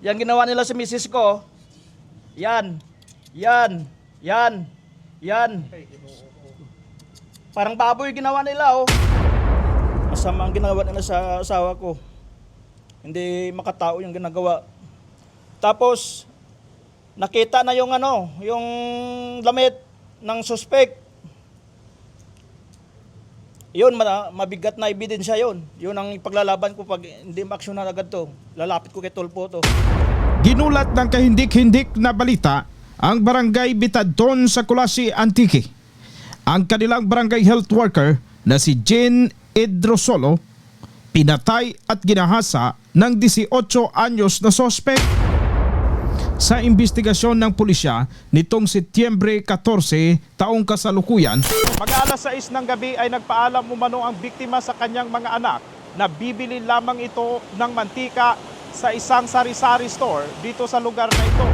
Yan ginawa nila sa misis ko. Yan. Yan. Yan. Yan. Parang baboy ginawa nila, oh. Masama ang ginawa nila sa asawa ko. Hindi makatao yung ginagawa. Tapos, nakita na yung yung damit ng suspect. Yun, mabigat na ebidensya yun. Yun ang ipaglalaban ko pag hindi ma-aksyonan agad to. Lalapit ko kay Tulfo to. Ginulat ng kahindik-hindik na balita ang barangay Bitadton sa Kulasi, Antique. Ang kanilang barangay health worker na si Jean Idrosolo pinatay at ginahasa ng 18 anyos na sospek. Sa investigasyon ng pulisya nitong Setyembre 14 taong kasalukuyan, mag-alas 6 ng gabi ay nagpaalam umano ang biktima sa kanyang mga anak na bibili lamang ito ng mantika sa isang sari-sari store dito sa lugar na ito.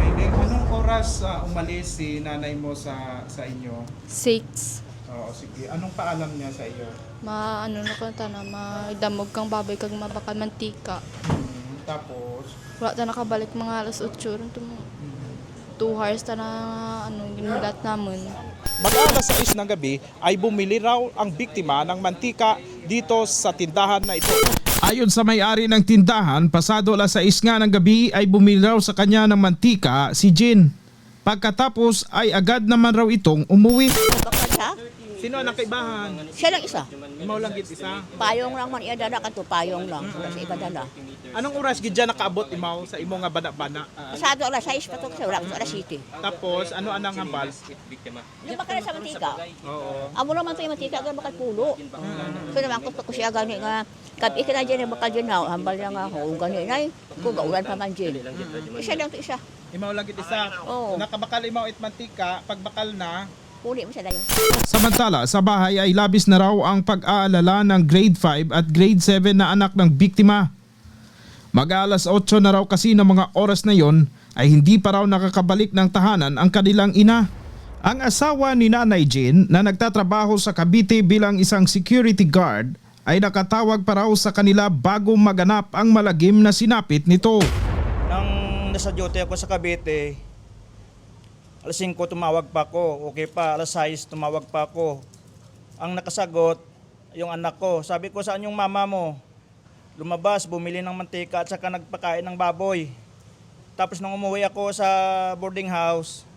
Okay, anong oras umalis si nanay mo sa inyo? 6. Oo, sige. Anong paalam niya sa iyo? Na kanta na, magdamog kang baboy kag mabakal mantika. Tapos, Wala ta nakabalik mga alas 8 rin 2 hours ta na ginulat namon. mag-alas 6 ng gabi ay bumili raw ang biktima ng mantika dito sa tindahan na ito. Ayon sa may-ari ng tindahan, pasado alas 6 nga ng gabi ay bumili raw sa kanya ng mantika si Jean. Pagkatapos ay agad naman raw itong umuwi. Bakal siya? sino ang nakaibahan? Siya lang isa. Imaw lang gid isa. Payong lang man iadana kanto payong lang. Kasi ibadala. Anong oras gid dyan nakaabot imaw sa imo nga bana-bana? Pasado alas 6 pa to kasi wala ko alas 7. Tapos ano anang hambal? Yung bakal sa mantika. Oo. Amo naman to yung mantika agar bakal pulo. So naman ko siya gani nga kabi ka na dyan bakal dyan na hambal niya nga ho gani nay. Ko gaulan pa man dyan. Isa lang to isa. Imaw lang gid isa. Oo. Nakabakal imaw it mantika, pagbakal na Puli mo siya dayon. Samantala, sa bahay ay labis na raw ang pag-aalala ng grade 5 at grade 7 na anak ng biktima. Mag-alas 8 na raw kasi ng mga oras na yon ay hindi pa raw nakakabalik ng tahanan ang kanilang ina. Ang asawa ni Nanay Jean na nagtatrabaho sa Cavite bilang isang security guard ay nakatawag pa raw sa kanila bago maganap ang malagim na sinapit nito. Nang nasa duty ako sa Cavite, alas 5 tumawag pa ako. Okay pa, alas 6 tumawag pa ako. Ang nakasagot, yung anak ko. Sabi ko, saan yung mama mo? Lumabas, bumili ng mantika at saka nagpakain ng baboy. Tapos nung umuwi ako sa boarding house,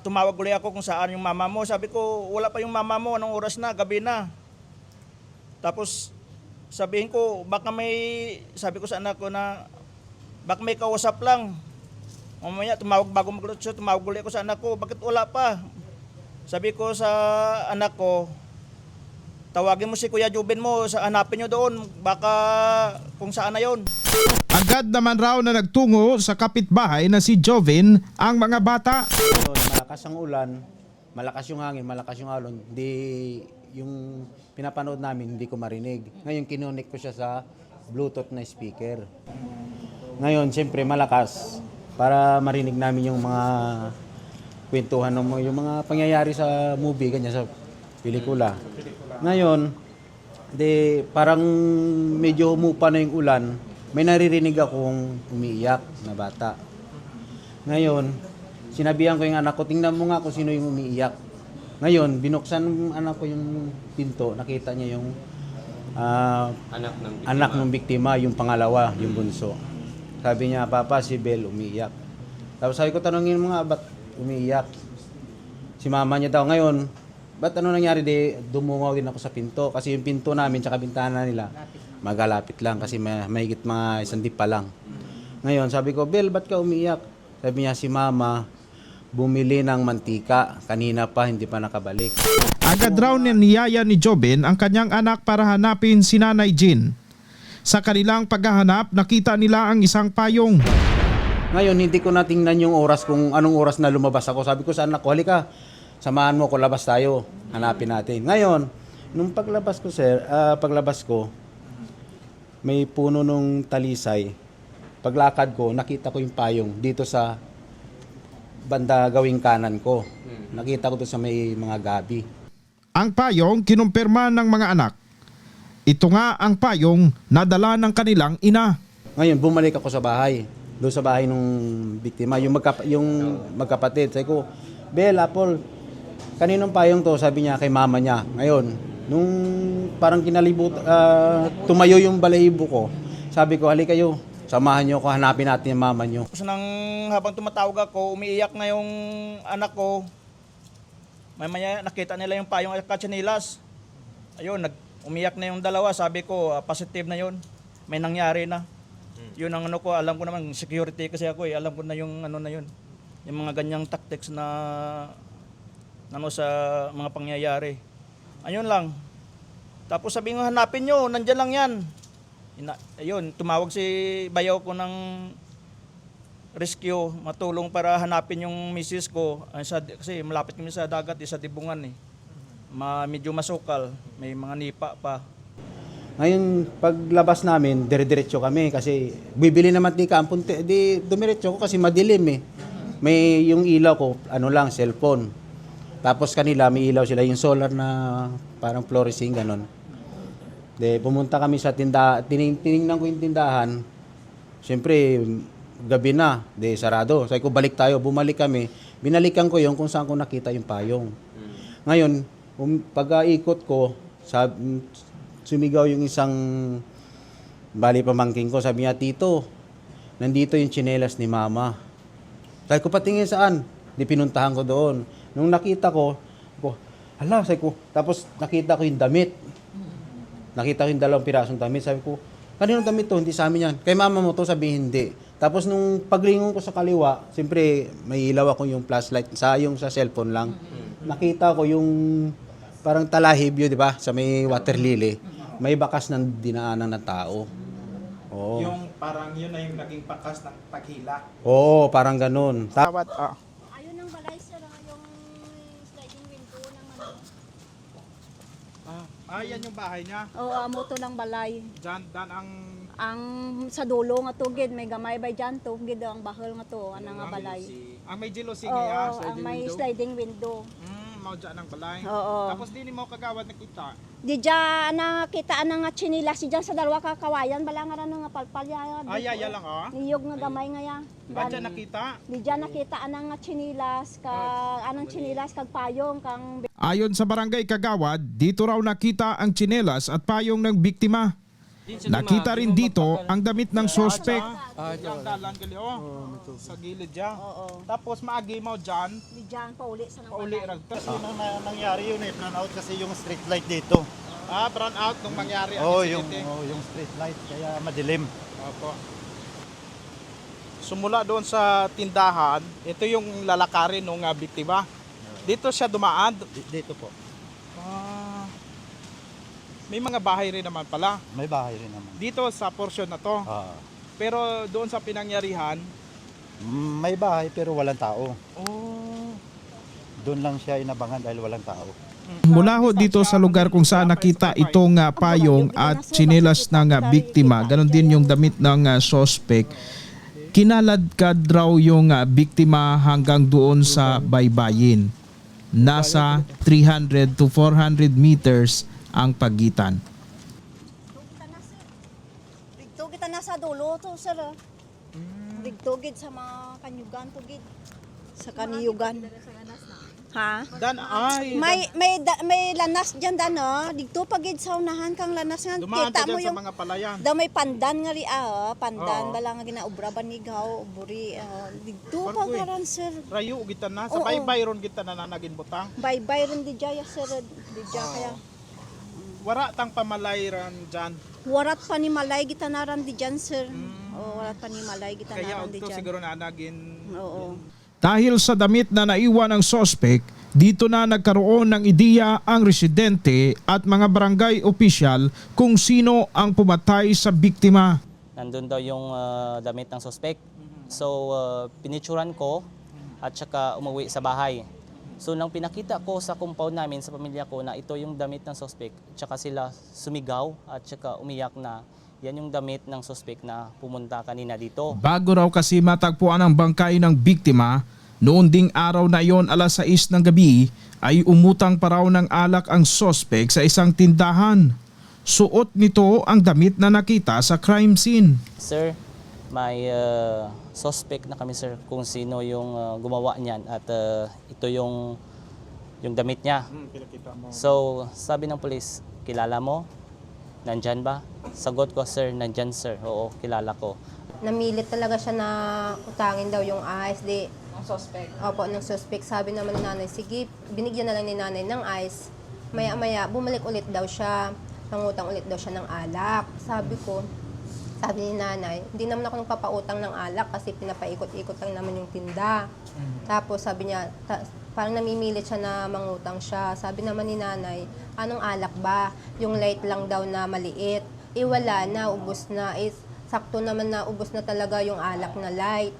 tumawag ulit ako kung saan yung mama mo. Sabi ko, wala pa yung mama mo. Anong oras na? Gabi na. Tapos sabihin ko, sabi ko sa anak ko na, baka may kausap lang. Mamaya tumawag bago maglutso, tumawag ulit ako sa anak ko, bakit wala pa? Sabi ko sa anak ko, tawagin mo si Kuya Juben mo, hanapin nyo doon, baka kung saan na yon. Agad naman raw na nagtungo sa kapitbahay na si Jovin ang mga bata. Malakas ang ulan, malakas yung hangin, malakas yung alon. Hindi yung pinapanood namin, hindi ko marinig. Ngayon kinonek ko siya sa Bluetooth na speaker. Ngayon, siyempre malakas para marinig namin yung mga kwentuhan mo, yung mga pangyayari sa movie, ganyan sa pelikula. Ngayon, parang medyo humupa na yung ulan, may naririnig akong umiiyak na bata. Ngayon, sinabihan ko yung anak ko, tingnan mo nga kung sino yung umiiyak. Ngayon, binuksan anak ko yung pinto, nakita niya yung anak ng biktima, yung pangalawa, yung bunso. Sabi niya, Papa, si Bel umiiyak. Tapos sabi ko, tanongin mo nga, ba't umiiyak? Si mama niya daw ngayon, ba't ano nangyari? Dumungaw din ako sa pinto. Kasi yung pinto namin, tsaka bintana nila, magalapit lang kasi mahigit mga 1 pa lang. Ngayon, sabi ko, Bel, ba't ka umiiyak? Sabi niya, si mama, bumili ng mantika. Kanina pa, hindi pa nakabalik. Agad raw niyaya ni Jobin ang kanyang anak para hanapin si Nanay Jean. Sa kanilang paghahanap, nakita nila ang isang payong. Ngayon, hindi ko natingnan yung oras kung anong oras na lumabas ako. Sabi ko sa anak ko, halika, samahan mo ko, labas tayo, hanapin natin. Ngayon, nung paglabas ko, may puno nung talisay. Paglakad ko, nakita ko yung payong dito sa banda gawing kanan ko. Nakita ko doon sa may mga gabi. Ang payong kinumpirma ng mga anak. Ito nga ang payong na dala ng kanilang ina. Ngayon, bumalik ako sa bahay. Doon sa bahay nung biktima, yung magkapatid. Sabi ko, Bel, Apple, kaninong payong to? Sabi niya kay mama niya. Ngayon, nung parang tumayo yung balahibo ko, sabi ko, hali kayo, samahan niyo ako, hanapin natin yung mama niyo. Tapos nang habang tumatawag ako, umiiyak na yung anak ko. Maya nakita nila yung payong at katsinilas. Ayun, umiyak na yung dalawa. Sabi ko, positive na yun. May nangyari na. Yun ang ano ko, alam ko naman, security kasi ako eh. Alam ko na yung ano na yun. Yung mga ganyang tactics na ano sa mga pangyayari. Ayun lang. Tapos sabi nga, hanapin nyo, nandyan lang yan. Ayun, tumawag si bayaw ko ng rescue, matulong para hanapin yung misis ko. Kasi malapit kami sa dagat, sa Dibungan eh. Medyo masukal, may mga nipa pa. Ngayon, paglabas namin, dire-diretso kami kasi bibili naman ni Kampon, di dumiretso ko kasi madilim eh. May yung ilaw ko, ano lang, cellphone. Tapos kanila, may ilaw sila, yung solar na parang fluorescing, ganon. De, pumunta kami sa tindahan, tiningnan ko yung tindahan. Siyempre, gabi na, de sarado. Sabi ko, balik tayo, bumalik kami. Binalikan ko yung kung saan ko nakita yung payong. Ngayon, pag-ikot ko, sumigaw yung isang pamangking ko. Sabi niya, Tito, nandito yung tsinelas ni Mama. Sabi ko, patingin saan? Di pinuntahan ko doon. Nung nakita ko, hala, sabi ko, tapos nakita ko yung damit. Nakita ko yung 2 pirasong damit. Sabi ko, kaninong damit to? Hindi sa amin yan. Kay mama mo to, sabi hindi. Tapos nung paglingon ko sa kaliwa, siyempre may ilaw ako yung flashlight, yung sa cellphone lang. Nakita ko yung parang talahib yun, di ba? Sa may water lily. May bakas ng dinaanan ng tao. Oo. Yung parang yun na yung naging bakas ng paghila. Oo, parang ganun. Tawad, Ayun ang balay sir, yung sliding window ng yan yung bahay niya. Oo, amo to ng balay. Diyan, dan Ang sa dulo nga to gid may gamay bay dyan to gid ang bahol nga to ana nga balay. ang may jealousy Oo, niya. ang may sliding window. Mau dyan ang balay. Oo. Tapos di mo kagawad nakita. Di dyan nakita ana nga chinila si dyan sa dalawa ka kawayan bala nga nga palpal ya. Ay, lang Niyog nga gamay nga ya. Ba dyan nakita? Di dyan nakita ana nga chinilas anang chinilas kag payong kang Ayon sa barangay Kagawad, dito raw nakita ang tsinelas at payong ng biktima. Nakita rin dito ang damit ng sospek. Ang dalan gali sa gilid dyan. Oo. Tapos maagi mo dyan. Di dyan pauli sa nang Pauli balay. ragtas. Yun ang nangyari yun eh, brown out kasi yung street light dito. Brown out nung mangyari ang Oo, insidente. yung street light, kaya madilim. Opo. Sumula doon sa tindahan, ito yung lalakarin ng biktima. Dito siya dumaan. Dito po, May mga bahay rin naman pala. may bahay rin naman. Dito sa portion na to. Pero doon sa pinangyarihan, May bahay pero walang tao. oh, Doon lang siya inabangan dahil walang tao. Mula ho dito sa lugar kung saan nakita itong payong at tsinelas ng biktima, ganon din yung damit ng sospek. Kinaladkad raw yung biktima hanggang doon sa baybayin. Nasa 300 to 400 meters ang pagitan. Digto kita nasa dulo to sir. Digto gid sa mga kanyugan to gid. Sa kaniyugan. Ha? dan ay May lanas diyan dan no. Digto pa gid sa unahan kang lanas nga dumaan kita pa mo dyan sa yung mga palayan. daw may pandan nga ri pandan Oo. bala nga ginaobra banigaw buri digto pa Barkoy. karon sir. Rayo kita na sa Oo. baybay ron kita na naging butang. Bye-bye rin di jaya sir. Di jaya kaya. Wara tang pamalay ran dyan. Warat pa ni malay gitanaran di dyan sir. Oo, warat pa ni malay Kaya gitanaran di ito dyan. siguro na naging Oo. Dahil sa damit na naiwan ng sospek, dito na nagkaroon ng ideya ang residente at mga barangay opisyal kung sino ang pumatay sa biktima. Nandun daw yung damit ng suspect. So, pinicturan ko at saka umuwi sa bahay. So, nang pinakita ko sa compound namin, sa pamilya ko, na ito yung damit ng suspect, tsaka sila sumigaw at saka umiyak na yan yung damit ng suspect na pumunta kanina dito. Bago raw kasi matagpuan ang bangkay ng biktima, noon ding araw na iyon 6:00 ng gabi ay umutang pa raw ng alak ang sospek sa isang tindahan. Suot nito ang damit na nakita sa crime scene. Sir, may suspect na kami sir kung sino yung gumawa niyan at ito yung damit niya. So sabi ng pulis, kilala mo? Nandyan ba? Sagot ko, sir, nandyan sir. Oo, kilala ko. Namilit talaga siya na utangin daw yung ice. Ng suspect? Opo, ng suspect. Sabi naman ni nanay, sige, binigyan na lang ni nanay ng ice. Maya-maya, bumalik ulit daw siya. Pangutang ulit daw siya ng alak. Sabi ni nanay, hindi naman ako nagpapautang ng alak kasi pinapaikot-ikot lang naman yung tinda. Tapos sabi niya, parang namimilit siya na mangutang siya. Sabi naman ni nanay, anong alak ba? Yung light lang daw na maliit. Wala na, ubos na. Sakto naman na ubos na talaga yung alak na light.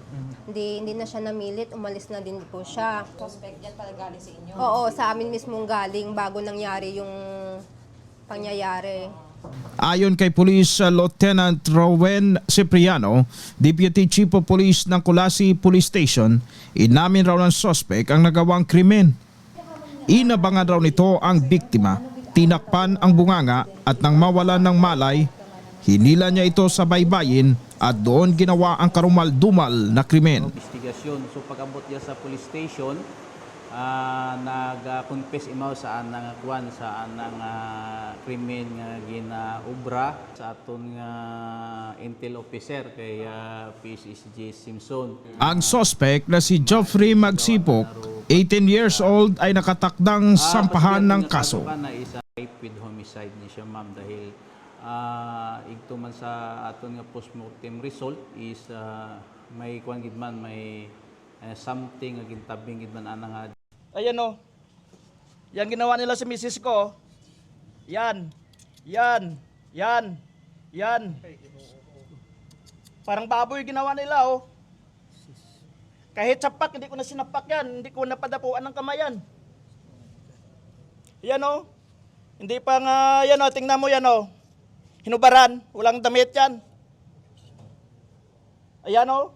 Hindi na siya namilit, umalis na din po siya. Suspect yan pala galing sa inyo? Oo, sa amin mismong galing bago nangyari yung pangyayari. Ayon kay Police Lieutenant Rowen Cipriano, Deputy Chief of Police ng Kulasi Police Station, inamin raw ng suspect ang nagawang krimen. Inabangan raw nito ang biktima, tinakpan ang bunganga at nang mawalan ng malay, hinila niya ito sa baybayin at doon ginawa ang karumal-dumal na krimen. Investigasyon. So pag-abot niya sa police station, nag-confess imaw saan nga kuan saan nga krimen nga ginaubra sa aton nga intel officer kay PSSG Simpson. Ang suspect na si Geoffrey Magsipok, 18 years old, ay nakatakdang sampahan ng kaso. Na isa rape with homicide ni siya ma'am dahil igto man sa aton nga postmortem result is may kuan gid man may something nga gintabing gid man ana nga. Ayan o. Yan ginawa nila sa misis ko. Yan. Parang baboy ginawa nila o. Kahit sapak, hindi ko na sinapak yan. Hindi ko napadapuan ng kamayan. Yan o. Hindi pa nga, yan o, tingnan mo yan o. Hinubaran, walang damit yan. Ayan o.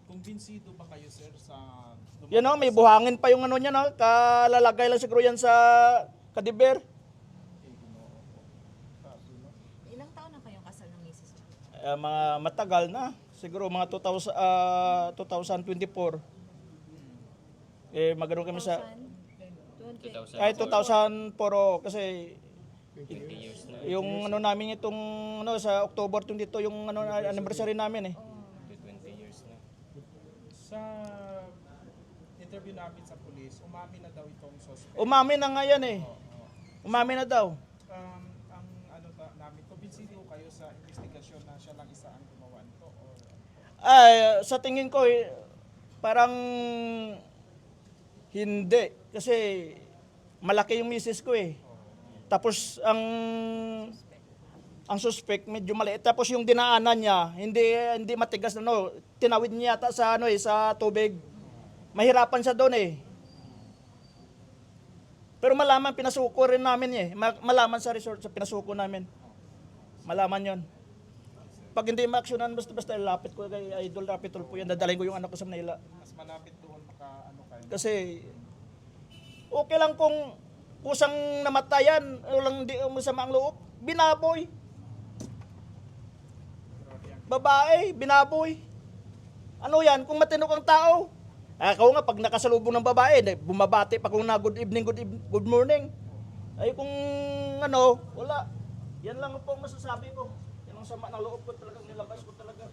Kumbinsido ba kayo, sir, sa... Yan o, may buhangin pa yung ano niya, no? Kalalagay lang siguro yan sa kadiber. Ilang taon na kayong kasal ng misis niyo? Mga matagal na. Siguro mga 2024. Magano kami sa... 2004 kasi... Yung ano namin itong ano, sa October 22 yung ano, anniversary namin eh. Sa interview namin sa police, umamin na daw itong suspect. Umamin na nga yan eh. Umamin na daw. Ang ano namin, kumbinsido kayo sa investigasyon na siya lang isa ang gumawa nito? Or... Sa tingin ko parang hindi. Kasi malaki yung misis ko eh. Tapos ang suspect medyo maliit. Tapos yung dinaanan niya, hindi matigas na no. Tinawid niya yata sa ano eh, sa tubig. Mahirapan siya doon eh. Pero malaman, pinasuko rin namin eh. Malaman sa resort, sa pinasuko namin. Malaman yon. Pag hindi ma-actionan, basta lapit ko kay Idol Rapitol po yan. Dadalhin ko yung anak ko sa Manila. Mas malapit doon ano kayo? Kasi okay lang kung kusang namatayan, walang di masama ang loob. Binaboy. Babae, binaboy. Ano yan? Kung matino kang tao, ako nga, pag nakasalubong ng babae, bumabati pa kung na good evening, good morning. Ay kung ano, wala. Yan lang po ang masasabi ko. Yan ang sama ng loob ko talagang nilabas ko talaga.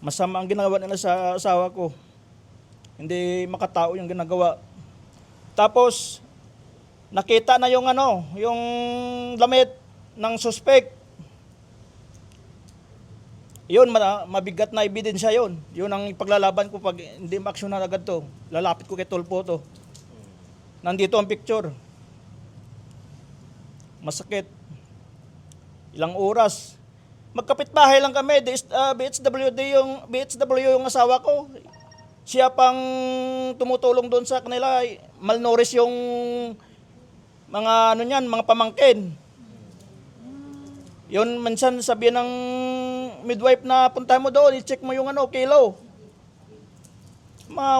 Masama ang ginagawa nila sa asawa ko. Hindi makatao yung ginagawa. Tapos, nakita na yung ano, yung damit ng suspect. Yun, mabigat na ebidensya yun. Yun ang ipaglalaban ko pag hindi ma-actionan agad to. Lalapit ko kay Tulpo to. Nandito ang picture. Masakit. Ilang oras. Magkapit-bahay lang kami. BHW yung asawa ko. Siya pang tumutulong doon sa kanila. Malnourished yung mga ano niyan, mga pamangkin. Yun, minsan sabihin ng midwife na punta mo doon, i-check mo yung ano, kilo. Mga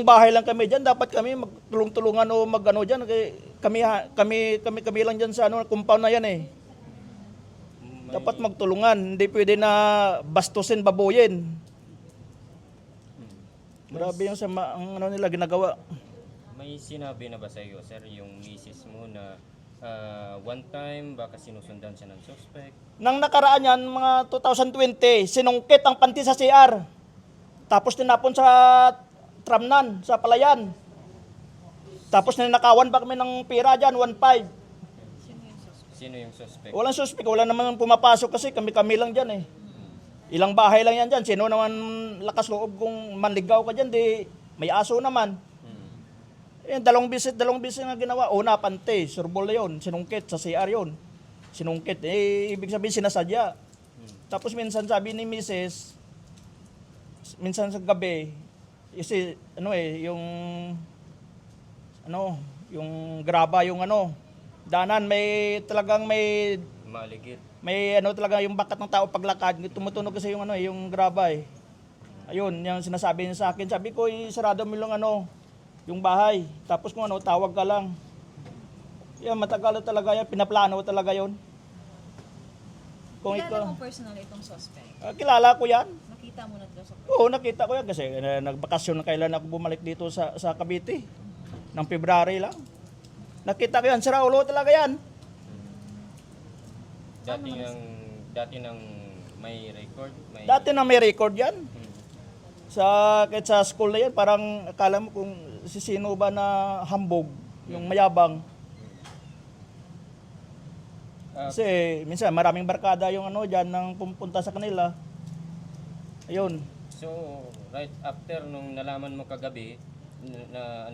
8 bahay lang kami diyan, dapat kami magtulong-tulungan o magano diyan. Kami lang diyan sa ano, compound na yan eh. Dapat magtulungan, hindi pwede na bastusin, babuyin. Grabe yung sama, ang ano nila ginagawa. May sinabi na ba sa iyo, sir, yung misis mo na one time baka sinusundan siya ng suspect? Nang nakaraan yan, mga 2020, sinungkit ang panty sa CR. Tapos tinapon sa tramnan, sa palayan. Tapos ninakawan pa kami ng pira dyan, 1.5. Sino yung suspect? Walang suspect, wala naman pumapasok kasi kami-kami lang dyan eh. Ilang bahay lang yan dyan. Sino naman lakas loob kung manligaw ka dyan, di may aso naman. Eh, dalawang bisit na ginawa. Una, pante, surbol na yun. Sinungkit, sa CR yun. Sinungkit. Eh, ibig sabihin sinasadya. Tapos minsan sabi ni Mrs., minsan sa gabi, kasi yung graba, yung danan, may talagang may Maligid. talaga yung bakat ng tao paglakad. Tumutunog kasi yung graba eh. Ayun, yung sinasabi niya sa akin. Sabi ko, sarado mo lang yung bahay. Tapos kung tawag ka lang. Yan, matagal talaga yan. Pinaplano talaga yon. Kung Kilala mo personal itong suspect? kilala ko yan. Nakita mo na ito sa Oo, nakita ko yan kasi nagbakasyon na kailan ako bumalik dito sa Cavite. Ng February lang. Nakita ko yan. Si Raulo talaga yan. Dati nang may record? Dati na may record yan. Kahit sa school na yan, parang akala mo kung sino ba na hambog, yung mayabang. Kasi minsan maraming barkada yung dyan nang pumunta sa kanila. Ayun. So, right after nung nalaman mo kagabi, na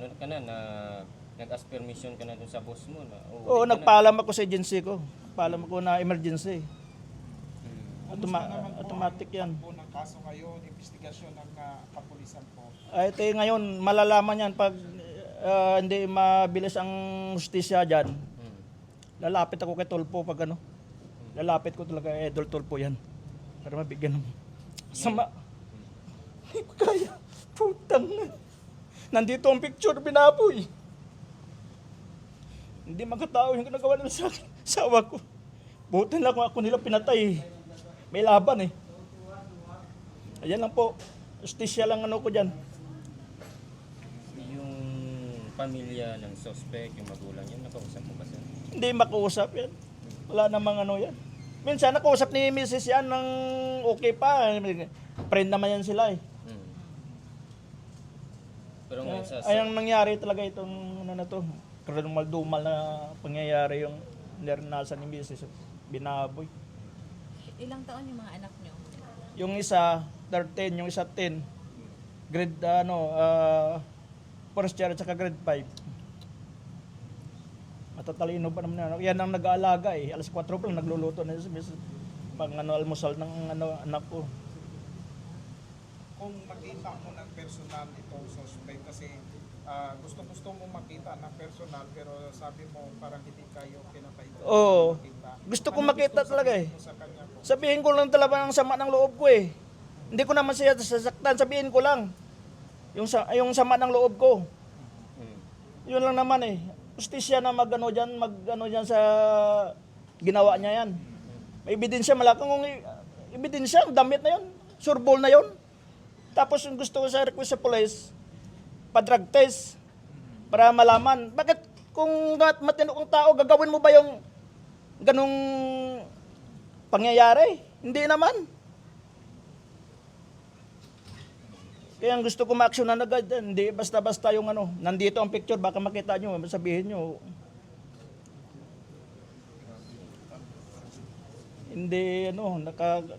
nag-ask permission ka na dun sa boss mo? Oo, nagpaalam ako sa agency ko. Paalam ako na emergency. Automatic yan. Po ng kaso ngayon, investigasyon ng kapulisan po. Ay, ngayon, malalaman yan pag hindi mabilis ang justisya dyan. Lalapit ako kay Tulpo pag lalapit ko talaga Idol Tulpo yan. Para mabigyan ng sama. Hindi ko kaya. Putang na. Nandito ang picture, binaboy. Hindi magkatao yung ginagawa nila sa akin. Sawa ko. Buti lang kung ako nila pinatay. May laban eh. Ayan lang po. Justisya lang ko dyan. Yung pamilya ng suspect, yung magulang yan, nakausap mo ba sir? Hindi makausap yan. Wala namang yan. Minsan nakausap ni Mrs. yan ng okay pa. Friend naman yan sila eh. Pero ngayon Ayang nangyari talaga itong dumal na pangyayari yung naranasan ni Mrs. Binaboy. Ilang taon yung mga anak nyo? Yung isa, 13, yung isa 10. Grade, first year at saka grade 5. Matatalino pa naman. Yan ang nag-aalaga eh. Alas 4 pa lang nagluluto na si Mrs. Pang almusal ng anak ko. Kung makita mo ng personal itong suspect kasi gusto mo makita ng personal pero sabi mo parang hindi kayo kinapaitan. Oo. Gusto ko makita talaga eh. Sabihin ko lang talaga ang sama ng loob ko eh. Hindi ko naman siya sasaktan, sabihin ko lang. Yung sama ng loob ko. Yun lang naman eh. Justisya na mag-ano dyan sa ginawa niya yan. May ebidensya, malakang ebidensya, damit na yun. Surbol na yun. Tapos yung gusto ko sa request sa police, pa-drug test para malaman. Bakit kung matino kong tao, gagawin mo ba yung ganung pangyayari? Hindi naman. Kaya ang gusto ko ma-actionan agad, hindi basta-basta yung nandito ang picture, baka makita nyo, sabihin nyo. Hindi,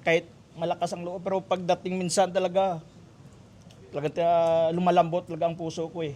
kahit malakas ang loob, pero pagdating minsan talaga lumalambot talaga ang puso ko eh.